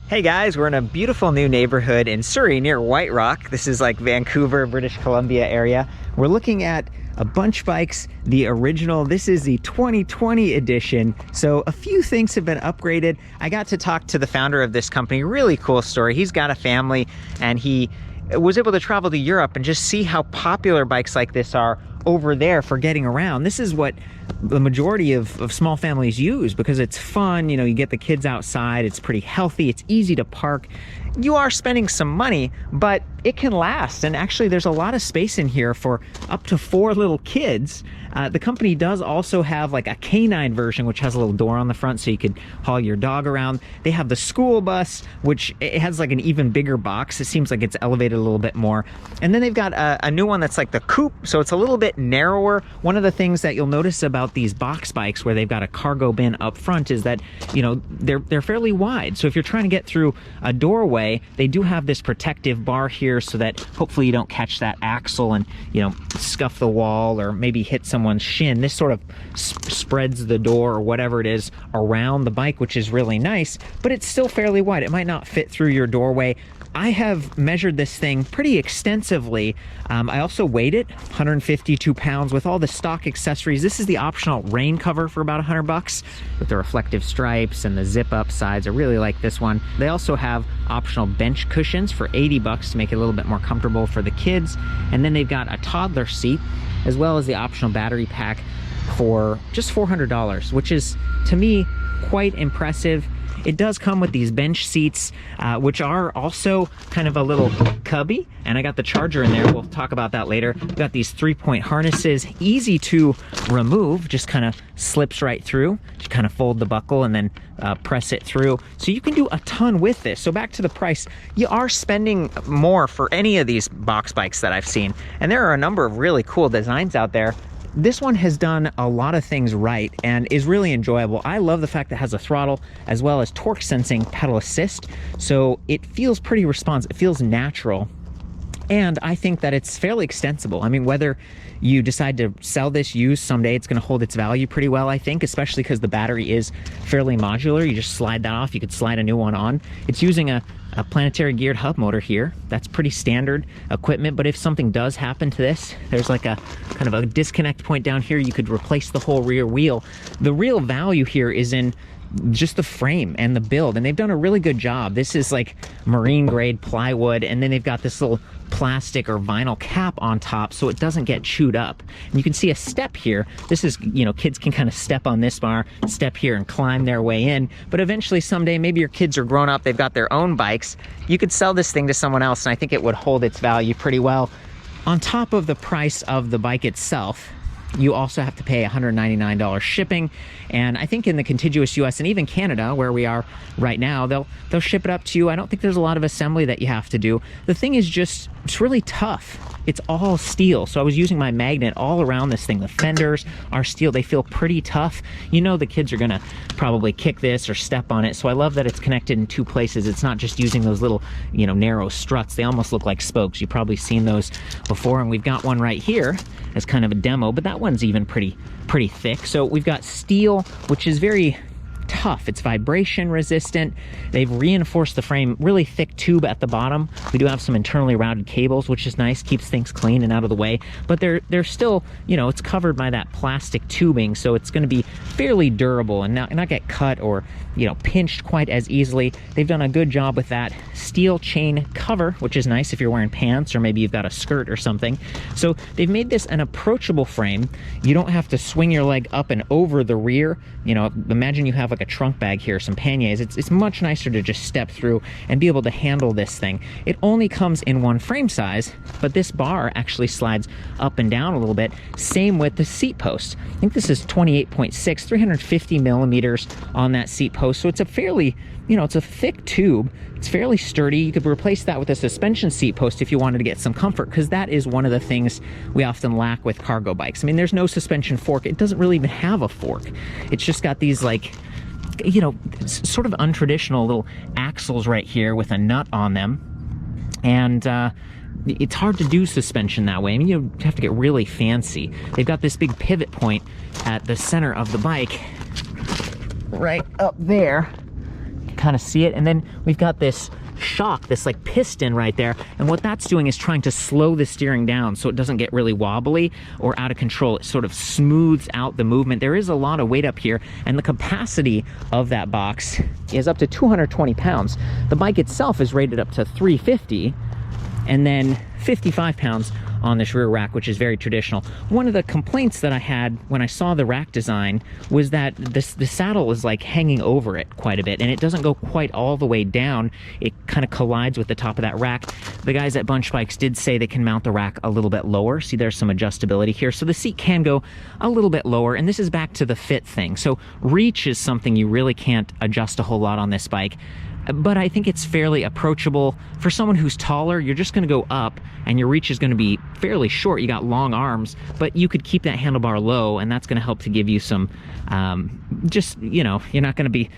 Hey guys, we're in a beautiful new neighborhood in Surrey near White Rock. This is like Vancouver, British Columbia area. We're looking at a bunch bikes, the original. This is the 2020 edition. So a few things have been upgraded. I got to talk to the founder of this company. Really cool story. He's got a family and he was able to travel to Europe and just see how popular bikes like this are over there for getting around. This is what the majority of small families use because it's fun. You know, you get the kids outside, it's pretty healthy, it's easy to park. You are spending some money, but it can last. And actually there's a lot of space in here for up to 4 little kids. The company does also have like a canine version, which has a little door on the front so you could haul your dog around. They have the school bus, which it has like an even bigger box. It seems like it's elevated a little bit more. And then they've got a new one that's like the coupe, so it's a little bit narrower. One of the things that you'll notice about these box bikes where they've got a cargo bin up front is that, you know, they're fairly wide. So if you're trying to get through a doorway, they do have this protective bar here so that hopefully you don't catch that axle and, you know, scuff the wall or maybe hit someone's shin. This sort of spreads the door or whatever it is around the bike, which is really nice, but it's still fairly wide. It might not fit through your doorway. I have measured this thing pretty extensively. I also weighed it, 152 pounds with all the stock accessories. This is the optional rain cover for about $100 with the reflective stripes and the zip up sides. I really like this one. They also have optional bench cushions for $80 to make it a little bit more comfortable for the kids. And then they've got a toddler seat as well as the optional battery pack for just $400, which is to me quite impressive. It does come with these bench seats, which are also kind of a little cubby, and I got the charger in there. We'll talk about that later. We've got these 3-point harnesses, easy to remove, just kind of slips right through. Just kind of fold the buckle and then press it through. So you can do a ton with this. So back to the price, you are spending more for any of these box bikes that I've seen, and there are a number of really cool designs out there. This one has done a lot of things right and is really enjoyable. I love the fact that it has a throttle as well as torque sensing pedal assist. So it feels pretty responsive. It feels natural. And I think that it's fairly extensible. I mean, whether you decide to sell this used someday, it's going to hold its value pretty well, I think, especially because the battery is fairly modular. You just slide that off. You could slide a new one on. It's using a planetary geared hub motor here. That's pretty standard equipment, but if something does happen to this, there's like a kind of a disconnect point down here. You could replace the whole rear wheel. The real value here is in just the frame and the build, and they've done a really good job. This is like marine grade plywood, and then they've got this little plastic or vinyl cap on top so it doesn't get chewed up. And you can see a step here. This is, you know, kids can kind of step on this bar, step here and climb their way in. But eventually someday, maybe your kids are grown up, they've got their own bikes, you could sell this thing to someone else, and I think it would hold its value pretty well. On top of the price of the bike itself, you also have to pay $199 shipping, and I think in the contiguous US and even Canada, where we are right now, they'll ship it up to you. I don't think there's a lot of assembly that you have to do. The thing is just, it's really tough. It's all steel, so I was using my magnet all around this thing. The fenders are steel. They feel pretty tough. You know the kids are gonna probably kick this or step on it, so I love that it's connected in 2 places. It's not just using those little, you know, narrow struts. They almost look like spokes. You've probably seen those before, and we've got one right here as kind of a demo, but that one's even pretty thick. So we've got steel, which is very tough. It's vibration resistant. They've reinforced the frame, really thick tube at the bottom. We do have some internally routed cables, which is nice, keeps things clean and out of the way, but they're still, you know, it's covered by that plastic tubing, so it's going to be fairly durable and not get cut or, you know, pinched quite as easily. They've done a good job with that steel chain cover, which is nice if you're wearing pants or maybe you've got a skirt or something. So they've made this an approachable frame. You don't have to swing your leg up and over the rear. You know, imagine you have like a trunk bag here, some panniers. It's much nicer to just step through and be able to handle this thing. It only comes in one frame size, but this bar actually slides up and down a little bit. Same with the seat post. I think this is 28.6, 350 millimeters on that seat post. So it's a fairly, you know, it's a thick tube. It's fairly sturdy. You could replace that with a suspension seat post if you wanted to get some comfort, because that is one of the things we often lack with cargo bikes. I mean, there's no suspension fork. It doesn't really even have a fork. It's just got these, like, you know, sort of untraditional little axles right here with a nut on them. And it's hard to do suspension that way. I mean, you have to get really fancy. They've got this big pivot point at the center of the bike right up there. kind of see it. And then we've got this shock, this like piston right there, and what that's doing is trying to slow the steering down so it doesn't get really wobbly or out of control. It sort of smooths out the movement. There is a lot of weight up here, and the capacity of that box is up to 220 pounds. The bike itself is rated up to 350, and then 55 pounds on this rear rack, which is very traditional. One of the complaints that I had when I saw the rack design was that the saddle is like hanging over it quite a bit, and it doesn't go quite all the way down. It kind of collides with the top of that rack. The guys at Bunch Bikes did say they can mount the rack a little bit lower. See, there's some adjustability here. So the seat can go a little bit lower, and this is back to the fit thing. So reach is something you really can't adjust a whole lot on this bike, but I think it's fairly approachable. For someone who's taller, you're just gonna go up and your reach is gonna be fairly short. You got long arms, but you could keep that handlebar low, and that's gonna help to give you some, just, you know, you're not gonna be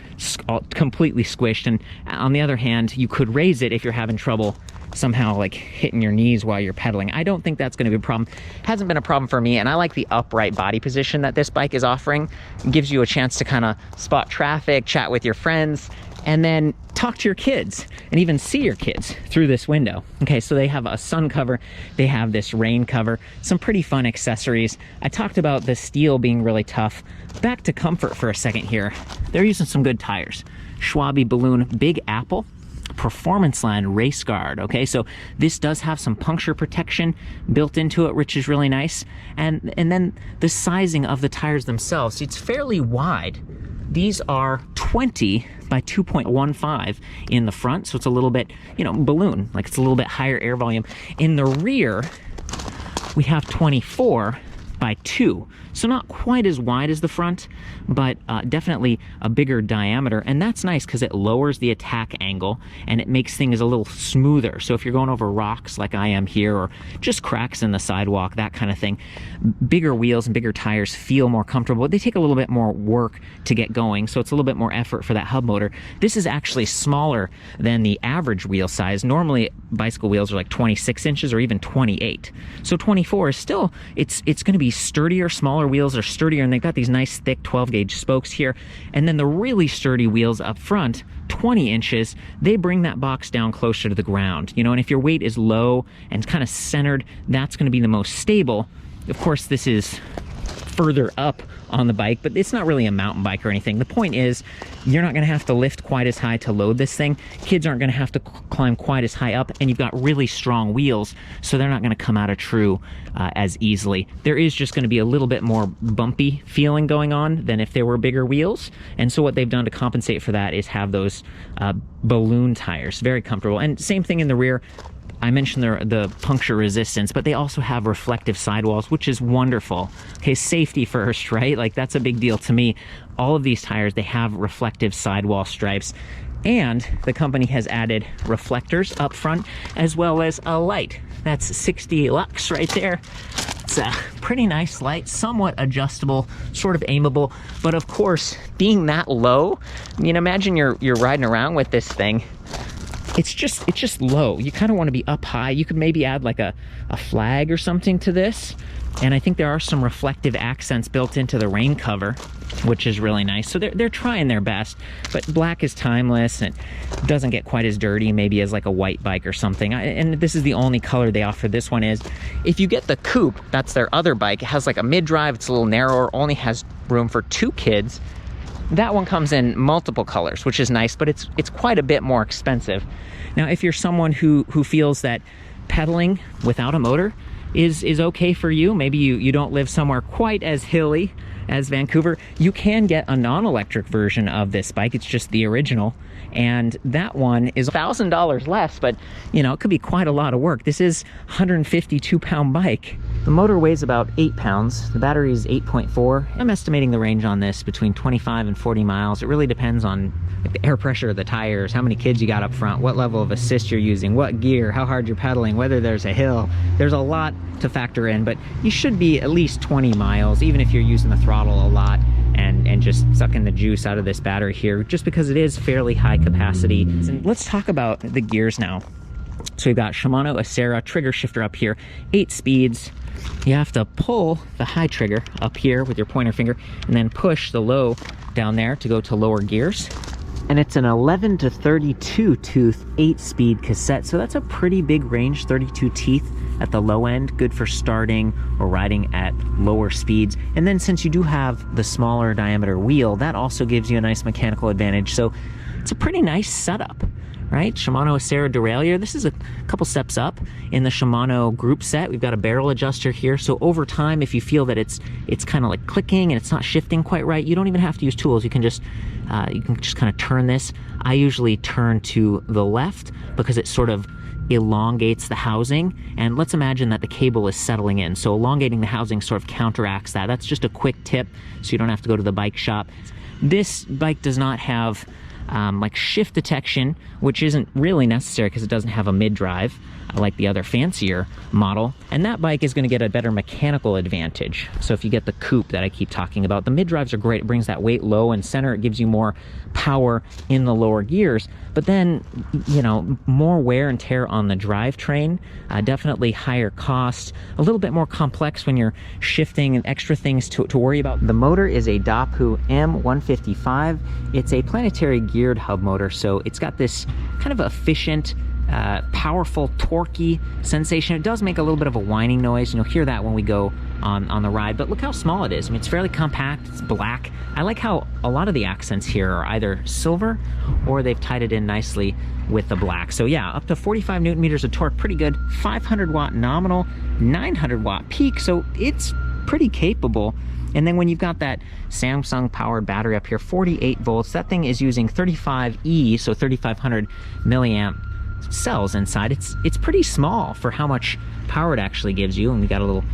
completely squished. And on the other hand, you could raise it if you're having trouble somehow like hitting your knees while you're pedaling. I don't think that's going to be a problem. Hasn't been a problem for me, and I like the upright body position that this bike is offering. It gives you a chance to kind of spot traffic, chat with your friends, and then talk to your kids and even see your kids through this window. Okay, so they have a sun cover, they have this rain cover, some pretty fun accessories. I talked about the steel being really tough. Back to comfort for a second here. They're using some good tires. Schwalbe Balloon Big Apple Performance Line Race Guard. Okay, so this does have some puncture protection built into it, which is really nice. And then the sizing of the tires themselves, it's fairly wide. These are 20 by 2.15 in the front, so it's a little bit, you know, balloon, like it's a little bit higher air volume. In the rear, we have 24 by 2, so not quite as wide as the front, but definitely a bigger diameter. And that's nice because it lowers the attack angle and it makes things a little smoother. So if you're going over rocks like I am here, or just cracks in the sidewalk, that kind of thing, bigger wheels and bigger tires feel more comfortable. They take a little bit more work to get going, so it's a little bit more effort for that hub motor. This is actually smaller than the average wheel size. Normally bicycle wheels are like 26 inches or even 28. So 24 is still, it's going to be sturdier. Smaller wheels are sturdier, and they've got these nice thick 12-gauge spokes here. And then the really sturdy wheels up front, 20 inches, they bring that box down closer to the ground. You know, and if your weight is low and kind of centered, that's going to be the most stable. Of course, this is further up on the bike, but it's not really a mountain bike or anything. The point is, you're not going to have to lift quite as high to load this thing. Kids aren't going to have to climb quite as high up, and you've got really strong wheels, so they're not going to come out of true as easily. There is just going to be a little bit more bumpy feeling going on than if there were bigger wheels, and so what they've done to compensate for that is have those balloon tires. Very comfortable. And same thing in the rear. I mentioned the puncture resistance, but they also have reflective sidewalls, which is wonderful. Okay, safety first, right? Like, that's a big deal to me. All of these tires, they have reflective sidewall stripes, and the company has added reflectors up front, as well as a light. That's 60 lux right there. It's a pretty nice light, somewhat adjustable, sort of aimable, but of course, being that low, I mean, imagine you're riding around with this thing. It's just low. You kind of want to be up high. You could maybe add like a flag or something to this. And I think there are some reflective accents built into the rain cover, which is really nice. So they're trying their best, but black is timeless and doesn't get quite as dirty maybe as like a white bike or something. And this is the only color they offer. This one is, if you get the coupe, that's their other bike. It has like a mid-drive, it's a little narrower, only has room for 2 kids. That one comes in multiple colors, which is nice, but it's quite a bit more expensive. Now, if you're someone who feels that pedaling without a motor is okay for you, maybe you don't live somewhere quite as hilly as Vancouver, you can get a non-electric version of this bike. It's just the original, and that one is $1,000 less, but you know, it could be quite a lot of work. This is a 152-pound bike. The motor weighs about 8 pounds. The battery is 8.4. I'm estimating the range on this between 25 and 40 miles. It really depends on like the air pressure of the tires, how many kids you got up front, what level of assist you're using, what gear, how hard you're pedaling, whether there's a hill. There's a lot to factor in, but you should be at least 20 miles, even if you're using the throttle a lot and just sucking the juice out of this battery here, just because it is fairly high capacity. And let's talk about the gears now. So we've got Shimano Acera trigger shifter up here, 8 speeds. You have to pull the high trigger up here with your pointer finger and then push the low down there to go to lower gears. And it's an 11 to 32 tooth 8-speed cassette, so that's a pretty big range. 32 teeth at the low end, good for starting or riding at lower speeds. And then since you do have the smaller diameter wheel, that also gives you a nice mechanical advantage. So it's a pretty nice setup, right? Shimano Acera derailleur. This is a couple steps up in the Shimano group set. We've got a barrel adjuster here. So over time, if you feel that it's kind of like clicking and it's not shifting quite right, you don't even have to use tools. You can just kind of turn this. I usually turn to the left because it sort of elongates the housing. And let's imagine that the cable is settling in. So elongating the housing sort of counteracts that. That's just a quick tip so you don't have to go to the bike shop. This bike does not have like shift detection, which isn't really necessary because it doesn't have a mid-drive like the other fancier model, and that bike is going to get a better mechanical advantage. So if you get the coupe that I keep talking about, the mid-drives are great. It brings that weight low and center. It gives you more power in the lower gears, but then, you know, more wear and tear on the drivetrain, definitely higher cost, a little bit more complex when you're shifting and extra things to worry about. The motor is a Daphu M155. It's a planetary geared hub motor, so it's got this kind of efficient, powerful, torquey sensation. It does make a little bit of a whining noise, and you'll hear that when we go on the ride, but look how small it is. I mean, it's fairly compact, it's black. I like how a lot of the accents here are either silver or they've tied it in nicely with the black. So yeah, up to 45 Newton meters of torque, pretty good. 500 watt nominal, 900 watt peak, so it's pretty capable. And then when you've got that Samsung powered battery up here, 48 volts, that thing is using 35E, so 3500 milliamp cells inside. It's pretty small for how much power it actually gives you, and we got a little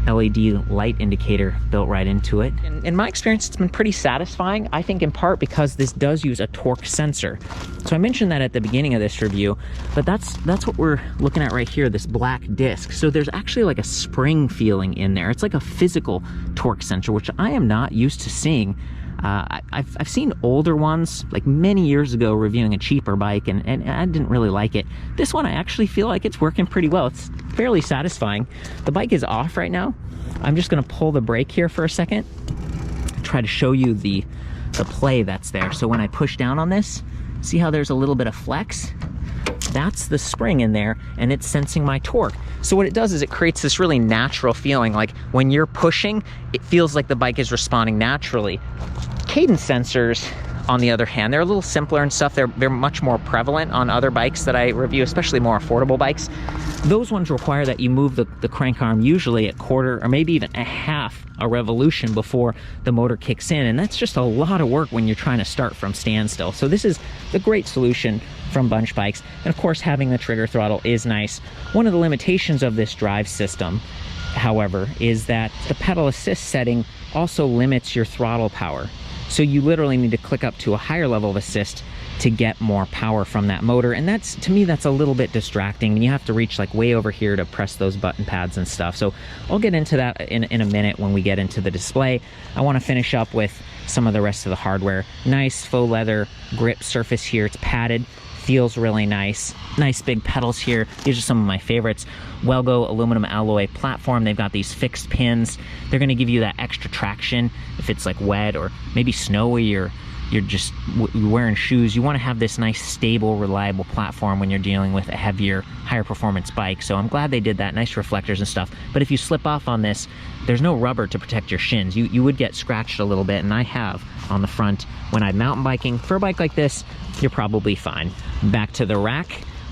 LED light indicator built right into it. In my experience, it's been pretty satisfying, I think in part because this does use a torque sensor. So I mentioned that at the beginning of this review, but that's what we're looking at right here, this black disc. So there's actually like a spring feeling in there. It's like a physical torque sensor, which I am not used to seeing. I've seen older ones like many years ago reviewing a cheaper bike, and I didn't really like it. This one I actually feel like it's working pretty well. It's fairly satisfying. The bike is off right now. I'm just going to pull the brake here for a second, try to show you the play that's there. So when I push down on this, see how there's a little bit of flex? That's the spring in there, and it's sensing my torque. So what it does is it creates this really natural feeling, like when you're pushing, it feels like the bike is responding naturally. Cadence sensors, on the other hand, they're a little simpler and stuff. They're much more prevalent on other bikes that I review, especially more affordable bikes. Those ones require that you move the crank arm usually a quarter or maybe even a half a revolution before the motor kicks in, and that's just a lot of work when you're trying to start from standstill. So this is the great solution from Bunch Bikes, and of course having the trigger throttle is nice. One of the limitations of this drive system, however, is that the pedal assist setting also limits your throttle power. So you literally need to click up to a higher level of assist to get more power from that motor, and that's, to me, that's a little bit distracting, and you have to reach like way over here to press those button pads and stuff. So I'll get into that in a minute when we get into the display. I want to finish up with some of the rest of the hardware. Nice faux leather grip surface here. It's padded, feels really nice. Nice big pedals here. These are some of my favorites. Welgo aluminum alloy platform. They've got these fixed pins. They're going to give you that extra traction if it's like wet or maybe snowy, or you're just wearing shoes. You want to have this nice, stable, reliable platform when you're dealing with a heavier, higher performance bike. So I'm glad they did that. Nice reflectors and stuff. But if you slip off on this, there's no rubber to protect your shins. You would get scratched a little bit, and I have on the front when I'm mountain biking. For a bike like this, you're probably fine. Back to the rack.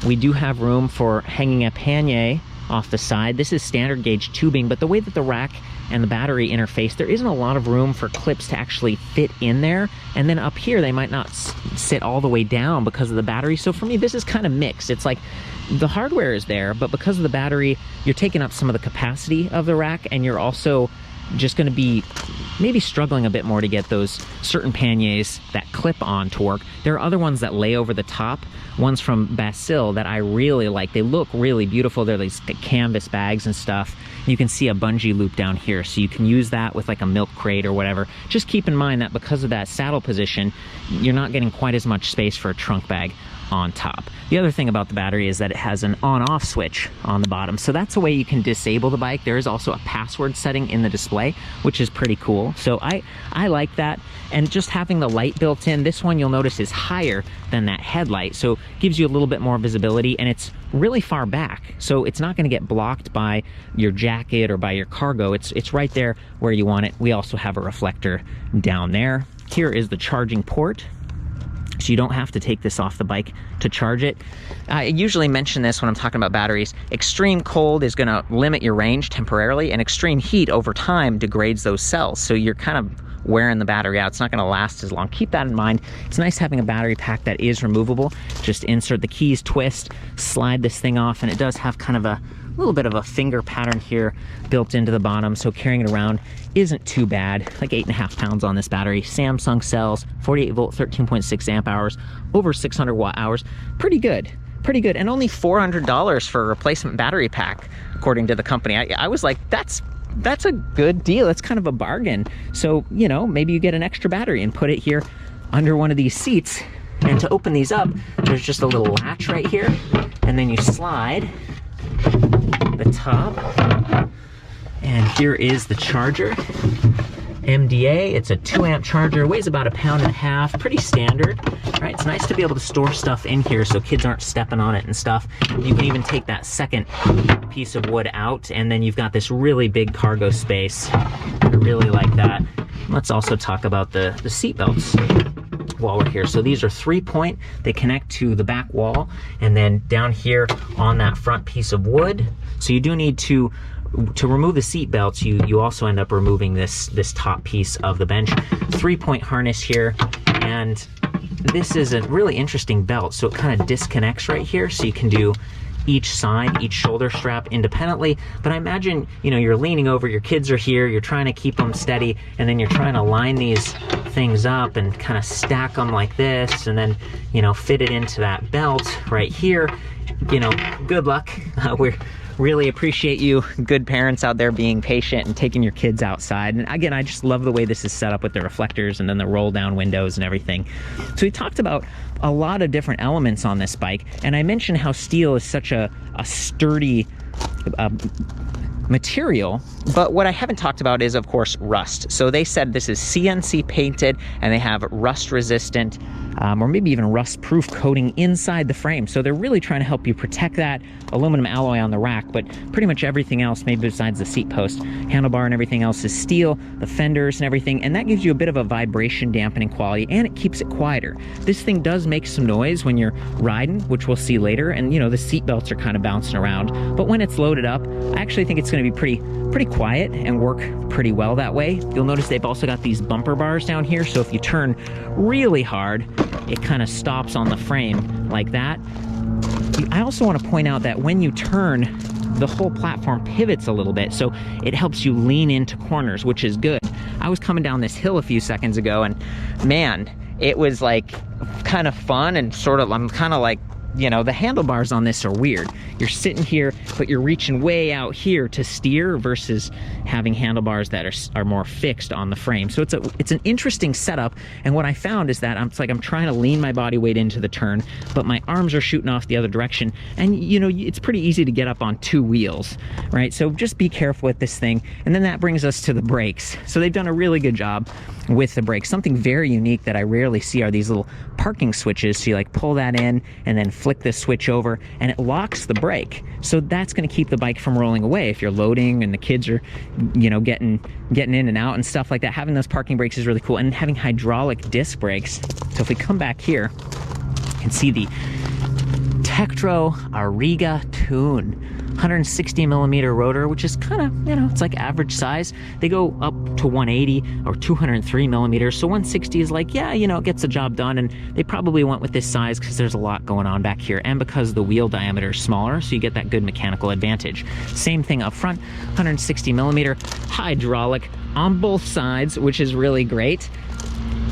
We do have room for hanging a pannier off the side. This is standard gauge tubing, but the way that the rack and the battery interface, there isn't a lot of room for clips to actually fit in there. And then up here, they might not sit all the way down because of the battery. So for me, this is kind of mixed. It's like the hardware is there, but because of the battery, you're taking up some of the capacity of the rack, and you're also just going to be maybe struggling a bit more to get those certain panniers that clip on torque. There are other ones that lay over the top, ones from Basil that I really like. They look really beautiful. They're these canvas bags and stuff. You can see a bungee loop down here, so you can use that with like a milk crate or whatever. Just keep in mind that because of that saddle position, you're not getting quite as much space for a trunk bag on top. The other thing about the battery is that it has an on-off switch on the bottom. So that's a way you can disable the bike. There is also a password setting in the display, which is pretty cool. So I like that. And just having the light built in, this one you'll notice is higher than that headlight. So gives you a little bit more visibility, and it's really far back. So it's not gonna get blocked by your jacket or by your cargo. It's right there where you want it. We also have a reflector down there. Here is the charging port. So you don't have to take this off the bike to charge it. I usually mention this when I'm talking about batteries. Extreme cold is gonna limit your range temporarily, and extreme heat over time degrades those cells. So you're kind of wearing the battery out. It's not gonna last as long. Keep that in mind. It's nice having a battery pack that is removable. Just insert the keys, twist, slide this thing off, and it does have kind of a little bit of a finger pattern here built into the bottom, so carrying it around isn't too bad. Like 8.5 pounds on this battery. Samsung cells, 48 volt, 13.6 amp hours, over 600 watt hours. Pretty good, and only $400 for a replacement battery pack, according to the company. I was like, that's a good deal. It's kind of a bargain. So, you know, maybe you get an extra battery and put it here under one of these seats. And to open these up, there's just a little latch right here, and then you slide the top, and here is the charger. MDA, it's a 2 amp charger, weighs about 1.5 pounds, pretty standard, right? It's nice to be able to store stuff in here so kids aren't stepping on it and stuff. You can even take that second piece of wood out, and then you've got this really big cargo space. I really like that. Let's also talk about the seat belts while we're here. So these are 3-point, they connect to the back wall, and then down here on that front piece of wood. So you do need to remove the seat belts, you also end up removing this top piece of the bench. 3-point harness here, and this is a really interesting belt. So it kind of disconnects right here, so you can do each side, each shoulder strap independently. But I imagine, you know, you're leaning over, your kids are here, you're trying to keep them steady, and then you're trying to line these things up and kind of stack them like this, and then, you know, fit it into that belt right here. You know, good luck. We're really appreciate you good parents out there being patient and taking your kids outside. And again, I just love the way this is set up with the reflectors and then the roll down windows and everything. So we talked about a lot of different elements on this bike, and I mentioned how steel is such a sturdy material, but what I haven't talked about is, of course, rust. So they said this is CNC painted, and they have rust resistant or maybe even rust proof coating inside the frame. So they're really trying to help you protect that. Aluminum alloy on the rack, but pretty much everything else, maybe besides the seat post, handlebar and everything else, is steel, the fenders and everything, and that gives you a bit of a vibration dampening quality, and it keeps it quieter. This thing does make some noise when you're riding, which we'll see later, and you know, the seat belts are kind of bouncing around, but when it's loaded up, I actually think it's going to be pretty quiet and work pretty well that way. You'll notice they've also got these bumper bars down here, so if you turn really hard, it kind of stops on the frame like that. I also want to point out that when you turn, the whole platform pivots a little bit, so it helps you lean into corners, which is good. I was coming down this hill a few seconds ago, and man, it was like kind of fun, and sort of, I'm kind of like, you know, the handlebars on this are weird. You're sitting here, but you're reaching way out here to steer versus having handlebars that are more fixed on the frame. So it's an interesting setup. And what I found is that I'm trying to lean my body weight into the turn, but my arms are shooting off the other direction. And you know, it's pretty easy to get up on 2 wheels, right? So just be careful with this thing. And then that brings us to the brakes. So they've done a really good job with the brakes. Something very unique that I rarely see are these little parking switches. So you like pull that in and then flick this switch over, and it locks the brake. So that's going to keep the bike from rolling away if you're loading and the kids are, you know, getting in and out and stuff like that. Having those parking brakes is really cool, and having hydraulic disc brakes. So if we come back here, you can see the Tektro Ariga Tune 160 millimeter rotor, which is kind of, you know, it's like average size. They go up to 180 or 203 millimeters. So 160 is like, yeah, you know, it gets the job done. And they probably went with this size because there's a lot going on back here, and because the wheel diameter is smaller, so you get that good mechanical advantage. Same thing up front, 160 millimeter hydraulic on both sides, which is really great.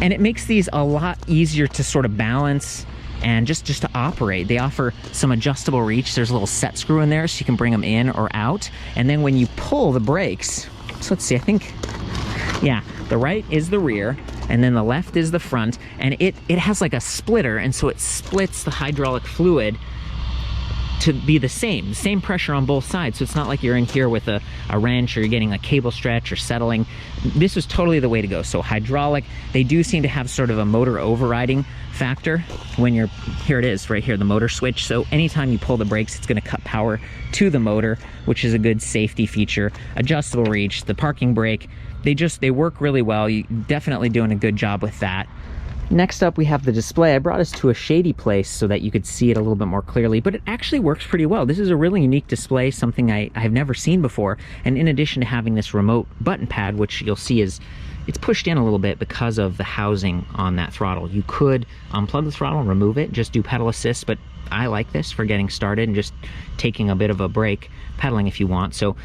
And it makes these a lot easier to sort of balance and just to operate. They offer some adjustable reach. There's a little set screw in there so you can bring them in or out. And then when you pull the brakes, so let's see, I think Yeah, the right is the rear, and then the left is the front, and it has like a splitter, and so it splits the hydraulic fluid to be the same pressure on both sides. So it's not like you're in here with a wrench, or you're getting a cable stretch or settling. This is totally the way to go. So hydraulic, they do seem to have sort of a motor overriding factor when you're, here it is right here, the motor switch. So anytime you pull the brakes, it's going to cut power to the motor, which is a good safety feature. Adjustable reach, the parking brake, they work really well. You're definitely doing a good job with that. Next up, we have the display. I brought us to a shady place so that you could see it a little bit more clearly, but it actually works pretty well. This is a really unique display, something I have never seen before. And in addition to having this remote button pad, which you'll see is, it's pushed in a little bit because of the housing on that throttle. You could unplug the throttle and remove it, just do pedal assist, but I like this for getting started and just taking a bit of a break, pedaling if you want. So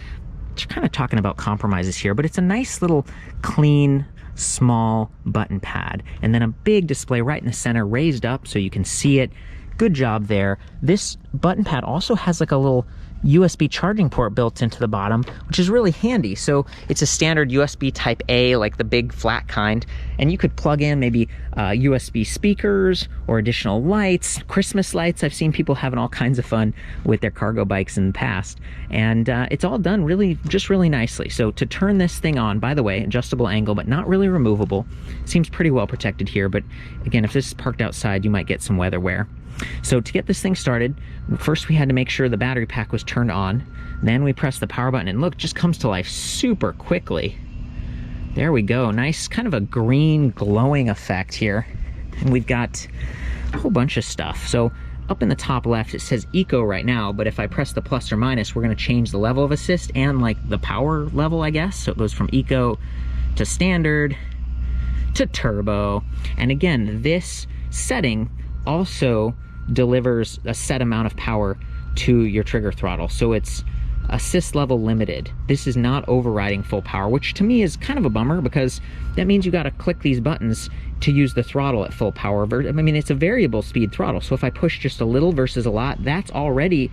you're kind of talking about compromises here, but it's a nice little clean, small button pad, and then a big display right in the center, raised up so you can see it. Good job there. This button pad also has like a little USB charging port built into the bottom, which is really handy. So it's a standard USB type A, like the big flat kind, and you could plug in maybe USB speakers or additional lights, Christmas lights. I've seen people having all kinds of fun with their cargo bikes in the past, and it's all done really nicely. So to turn this thing on, by the way, adjustable angle, but not really removable. Seems pretty well protected here, but again, if this is parked outside, you might get some weather wear. So to get this thing started, first we had to make sure the battery pack was turned on. Then we press the power button, and look, it just comes to life super quickly. There we go. Nice kind of a green glowing effect here. And we've got a whole bunch of stuff. So up in the top left, it says eco right now, but if I press the plus or minus, we're going to change the level of assist and like the power level, I guess. So it goes from eco to standard to turbo. And again, this setting also delivers a set amount of power to your trigger throttle. So it's assist level limited. This is not overriding full power, which to me is kind of a bummer, because that means you got to click these buttons to use the throttle at full power. I mean, it's a variable speed throttle. So if I push just a little versus a lot, that's already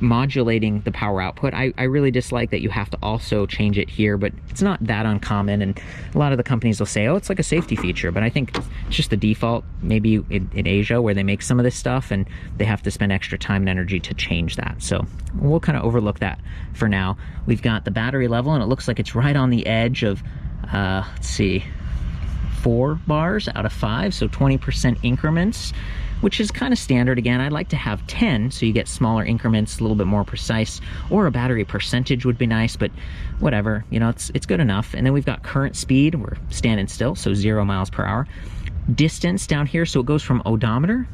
modulating the power output. I really dislike that you have to also change it here, but it's not that uncommon. And a lot of the companies will say, oh, it's like a safety feature, but I think it's just the default, maybe in Asia where they make some of this stuff and they have to spend extra time and energy to change that. So we'll kind of overlook that for now. We've got the battery level, and it looks like it's right on the edge of, let's see, 4 bars out of 5, so 20% increments, which is kind of standard. Again, I'd like to have 10, so you get smaller increments, a little bit more precise, or a battery percentage would be nice, but whatever, you know, it's good enough. And then we've got current speed, we're standing still, so 0 miles per hour. Distance down here, so it goes from odometer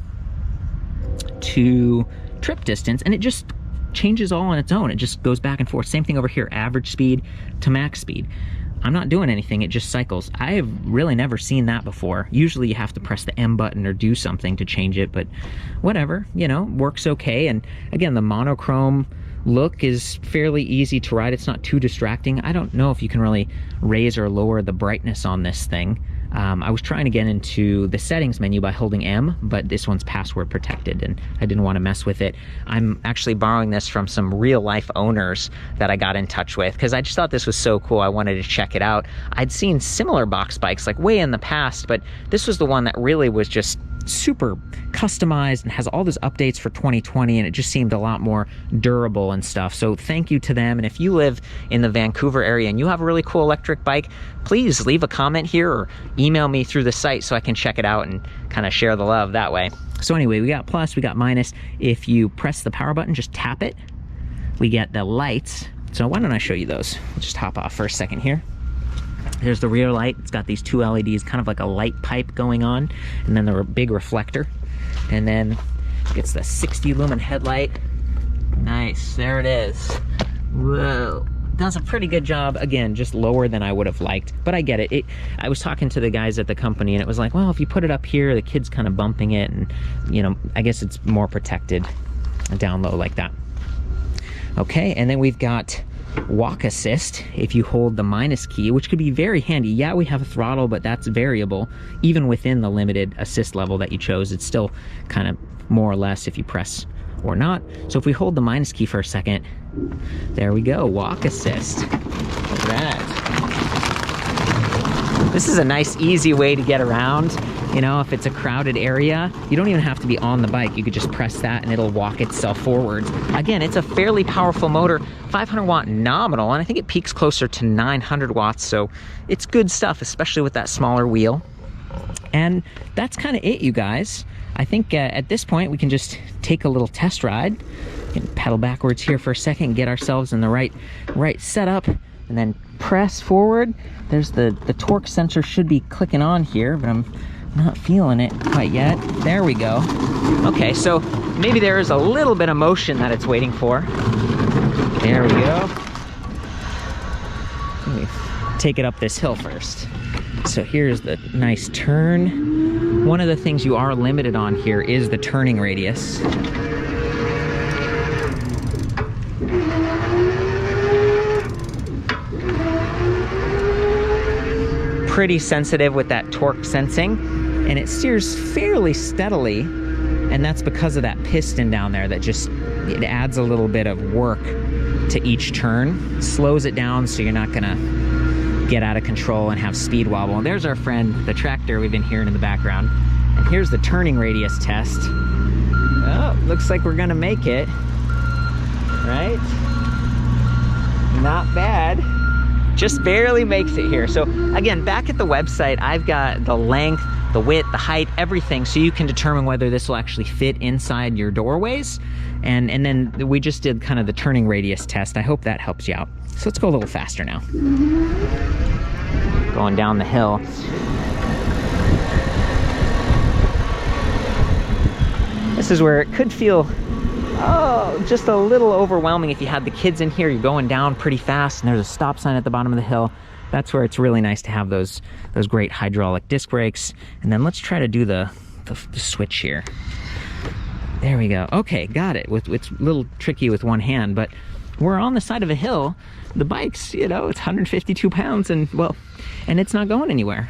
to trip distance, and it just changes all on its own. It just goes back and forth. Same thing over here, average speed to max speed. I'm not doing anything, it just cycles. I have really never seen that before. Usually you have to press the M button or do something to change it, but whatever, you know, works okay. And again, the monochrome look is fairly easy to ride. It's not too distracting. I don't know if you can really raise or lower the brightness on this thing. I was trying to get into the settings menu by holding M, but this one's password protected and I didn't want to mess with it. I'm actually borrowing this from some real life owners that I got in touch with because I just thought this was so cool. I wanted to check it out. I'd seen similar box bikes like way in the past, but this was the one that really was just super customized and has all these updates for 2020, and it just seemed a lot more durable and stuff. So thank you to them. And if you live in the Vancouver area and you have a really cool electric bike, please leave a comment here or email me through the site so I can check it out and kind of share the love that way. So anyway, we got plus, we got minus. If you press the power button, just tap it, we get the lights. So why don't I show you those? I'll just hop off for a second here. There's the rear light. It's got these 2 LEDs, kind of like a light pipe going on, and then the big reflector. And then it's the 60 lumen headlight. Nice, there it is. Whoa, does a pretty good job. Again, just lower than I would have liked, but I get it. I was talking to the guys at the company, and it was like, well, if you put it up here, the kid's kind of bumping it, and you know, I guess it's more protected down low like that. Okay, and then we've got walk assist if you hold the minus key, which could be very handy. Yeah, we have a throttle, but that's variable. Even within the limited assist level that you chose, it's still kind of more or less if you press or not. So if we hold the minus key for a second, there we go, walk assist. Look at that. This is a nice, easy way to get around. You know, if it's a crowded area, you don't even have to be on the bike. You could just press that and it'll walk itself forwards. Again, it's a fairly powerful motor, 500 watt nominal, and I think it peaks closer to 900 watts, so it's good stuff, especially with that smaller wheel. And that's kind of it, you guys. I think at this point, we can just take a little test ride. We can pedal backwards here for a second, get ourselves in the right setup, and then press forward. There's the torque sensor should be clicking on here, but I'm not feeling it quite yet. There we go. Okay, so maybe there is a little bit of motion that it's waiting for. There we go. Let me take it up this hill first. So here's the nice turn. One of the things you are limited on here is the turning radius. Pretty sensitive with that torque sensing, and it steers fairly steadily, and that's because of that piston down there that just, it adds a little bit of work to each turn, slows it down so you're not gonna get out of control and have speed wobble. And there's our friend, the tractor we've been hearing in the background. And here's the turning radius test. Oh, looks like we're gonna make it, right? Not bad. Just barely makes it here. So again, back at the website, I've got the length, the width, the height, everything, so you can determine whether this will actually fit inside your doorways. And then we just did kind of the turning radius test. I hope that helps you out. So let's go a little faster now. Going down the hill. This is where it could feel just a little overwhelming if you had the kids in here. You're going down pretty fast and there's a stop sign at the bottom of the hill. That's where it's really nice to have those great hydraulic disc brakes. And then let's try to do the switch here. There we go. Okay, got it. It's a little tricky with one hand, but we're on the side of a hill. The bike's, you know, it's 152 pounds and, well, and it's not going anywhere.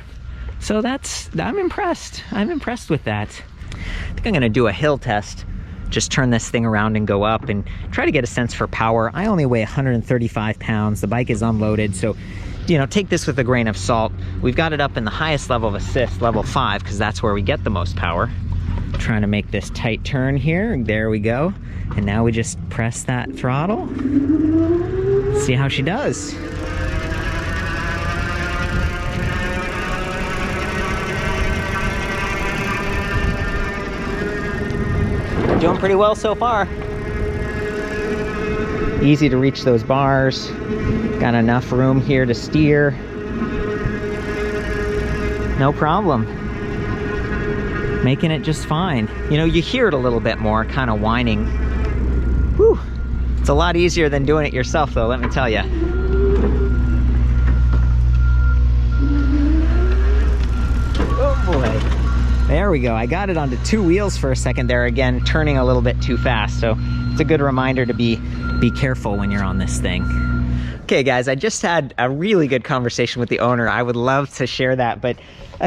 So I'm impressed. I'm impressed with that. I think I'm gonna do a hill test. Just turn this thing around and go up and try to get a sense for power. I only weigh 135 pounds. The bike is unloaded, so, you know, take this with a grain of salt. We've got it up in the highest level of assist, level 5, because that's where we get the most power. Trying to make this tight turn here. There we go. And now we just press that throttle. See how she does. Doing pretty well so far. Easy to reach those bars. Got enough room here to steer. No problem. Making it just fine. You know, you hear it a little bit more, kind of whining. Whew. It's a lot easier than doing it yourself though, let me tell you. Oh boy. There we go. I got it onto 2 wheels for a second there, again, turning a little bit too fast. So it's a good reminder to be careful when you're on this thing. Okay guys, I just had a really good conversation with the owner. I would love to share that, but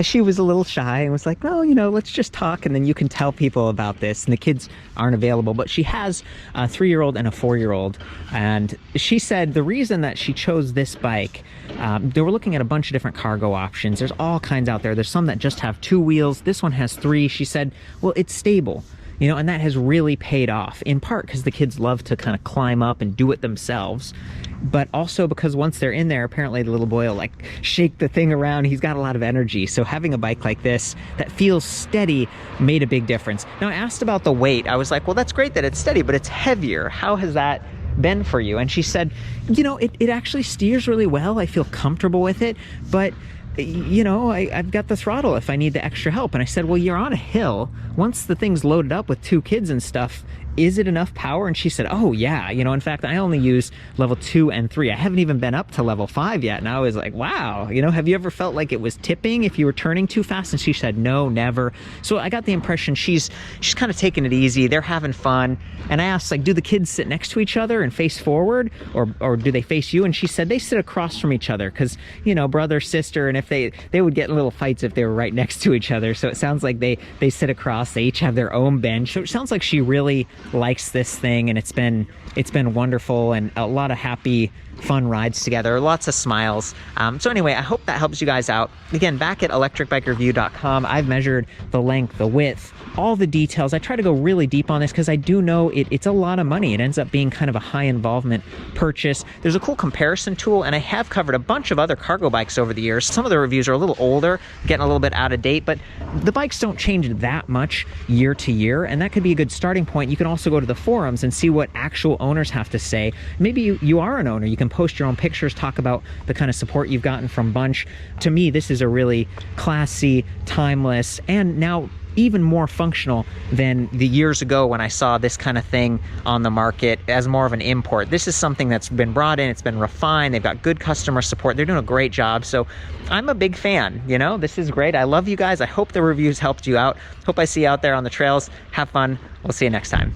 she was a little shy and was like, well, you know, let's just talk and then you can tell people about this. And the kids aren't available, but she has a 3-year-old and a 4-year-old. And she said the reason that she chose this bike, they were looking at a bunch of different cargo options. There's all kinds out there. There's some that just have 2 wheels. This one has 3. She said, well, it's stable. You know, and that has really paid off, in part because the kids love to kind of climb up and do it themselves, but also because once they're in there, apparently the little boy will like shake the thing around. He's got a lot of energy. So having a bike like this that feels steady made a big difference. Now I asked about the weight. I was like, well, that's great that it's steady, but it's heavier. How has that been for you? And she said, you know, it actually steers really well. I feel comfortable with it, but you know, I've got the throttle if I need the extra help. And I said, well, you're on a hill. Once the thing's loaded up with 2 kids and stuff, is it enough power? And she said, oh yeah, you know, in fact, I only use level 2 and 3. I haven't even been up to level 5 yet. And I was like, wow, you know, have you ever felt like it was tipping if you were turning too fast? And she said, no, never. So I got the impression she's kind of taking it easy. They're having fun. And I asked, like, do the kids sit next to each other and face forward, or do they face you? And she said they sit across from each other because, you know, brother, sister, and if they would get in little fights if they were right next to each other. So it sounds like they sit across. They each have their own bench. So it sounds like she really likes this thing, and it's been wonderful, and a lot of happy, fun rides together, lots of smiles. So anyway, I hope that helps you guys out. Again, back at ElectricBikeReview.com, I've measured the length, the width, all the details. I try to go really deep on this because I do know it's a lot of money. It ends up being kind of a high involvement purchase. There's a cool comparison tool, and I have covered a bunch of other cargo bikes over the years. Some of the reviews are a little older, getting a little bit out of date, but the bikes don't change that much year to year, and that could be a good starting point. You can also go to the forums and see what actual owners have to say. Maybe you are an owner. You can post your own pictures, talk about the kind of support you've gotten from Bunch. To me, this is a really classy, timeless, and now even more functional than the years ago when I saw this kind of thing on the market as more of an import. This is something that's been brought in, it's been refined, they've got good customer support, they're doing a great job. So I'm a big fan, you know, this is great. I love you guys. I hope the reviews helped you out. Hope I see you out there on the trails. Have fun. We'll see you next time.